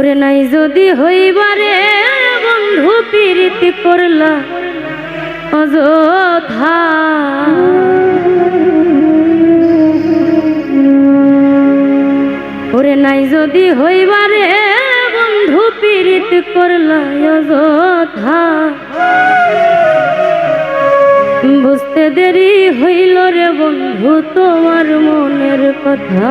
ওরে নাই যদি হইবারে বন্ধু প্রীতি করলা অযথা, ওরে নাই যদি হইবারে বন্ধু প্রীতি করলা অযথা, বুঝতে দেরি হইল রে বন্ধু তোমার মনের কথা।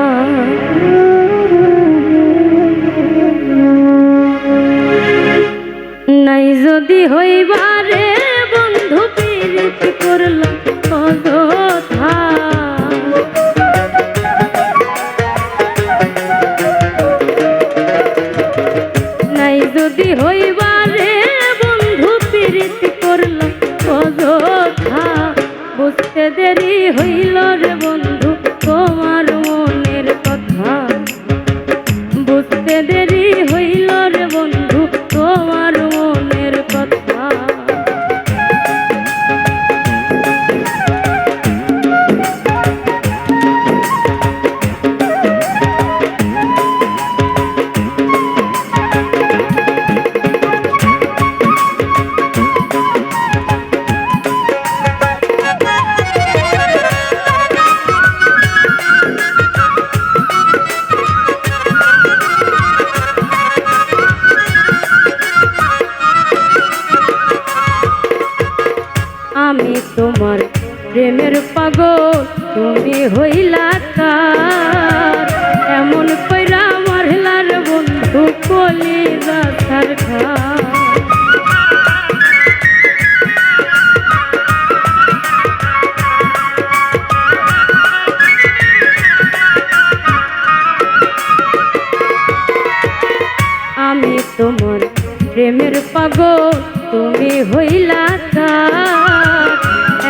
নাই যদি হইবারে বন্ধু প্রীতি করলা অযথা, নাই যদি হইবারে বন্ধু প্রীতি করলা অযথা, বুঝতে দেরি হইল রে বন্ধু তোমার মনের কথা, বুঝতে দেরি হইল রে বন্ধু তোমার মনের কথা। আমি তোমার প্রেমের পাগল তুমি হইলা কার, এমন কইরা মারলার বন্ধু কলিজা ছারখা। আমি তোমার প্রেমের পাগল তুমি হইলা কার,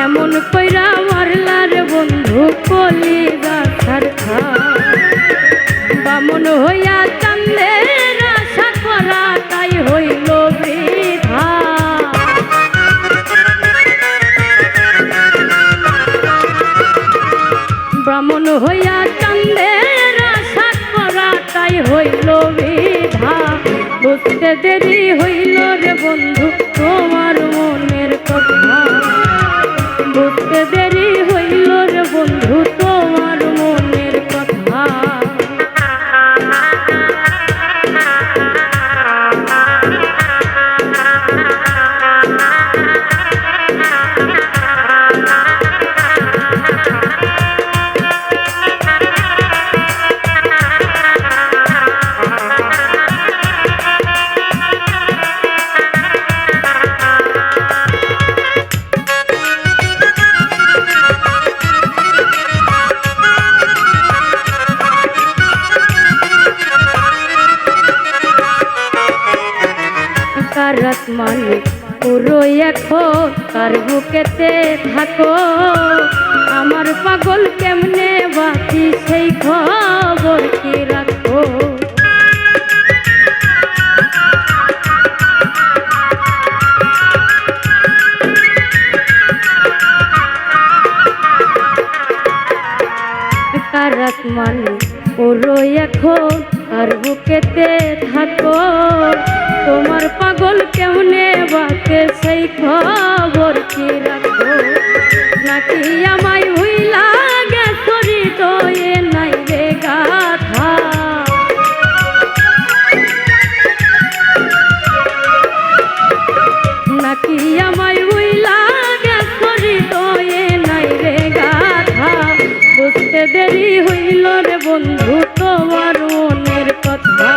এমন কইরা মারলার বন্ধু কলিজা ছারখা। বামন হইয়া কান্দে আশা করা তাই হইল বৃথা, ব্রাহ্মণ হইয়া কান্দে আশা করা তাই হইল বৃথা, বুঝতে দেরি হইল রে বন্ধু তোমার মনের কথা, বুঝতে দেরি হইল রে বন্ধু তোমার মনের কথা। রাত মানে পুরো এখন তার বুকেতে থাকো, আমার পাগল কেমনে বাকি সেই খবর কি রাখো। রাত মানে পুরো এখন তার বুকেতে থাকো, তোমার পাগল কেমনে বাকে সেই খবর কি রাখো। নাকি আমায় হইলা গেছো হৃদয়ে নাই রে গাথা, নাকি আমায় হইলা গেছো হৃদয়ে নাই রে গাথা, বুঝতে দেরি হইল রে বন্ধু তোমার মনের কথা,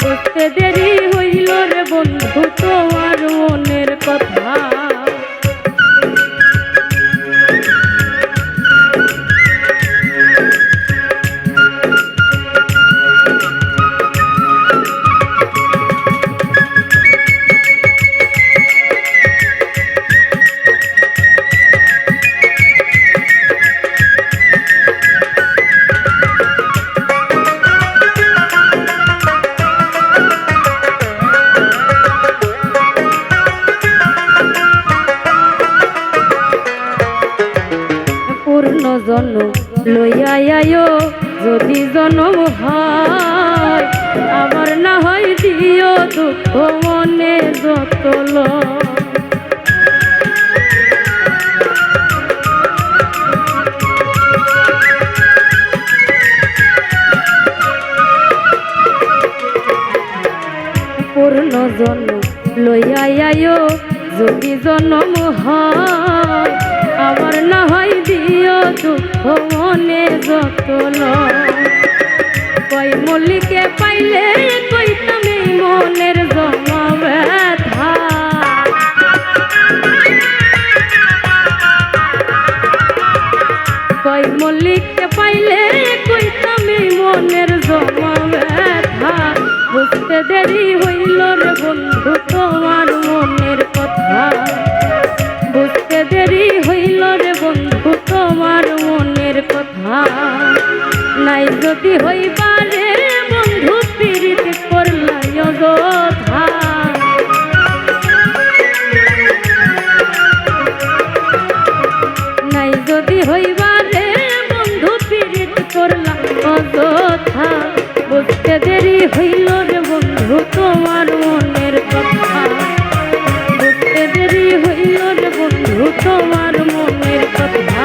বুঝতে দেরি হইল রে বন্ধু তোমার মনের কথা। জন্ম লইয়া আয়ো যদি জন্ম হয়, আবার না হয় দিও দুঃখ মনে যতল। পূর্ণ জন্ম লইয়া আয়ো যদি জন্ম হয়, আবার না হয় দিও দুঃখ মনে যতল। কই মল্লিকে পাইলে কইতাম এই মনের জমা ব্যথা, কই মল্লিককে পাইলে কইতাম এই মনের জমা ব্যথা। বুঝতে দেরি হইল রে বন্ধু তোমার মনের কথা, বুঝতে দেরি হইল রে বন্ধু তোমার মনের কথা। নাই যদি হইবারে বন্ধু পীড়িত করলাই অযথা, নাই যদি হইবারে বন্ধু পীড়িত করলাই অযথা। বুঝতে দেরি হইল রে বন্ধু তোমার মনের কথা, বুঝতে দেরি হইল রে বন্ধু তোমার মনের কথা।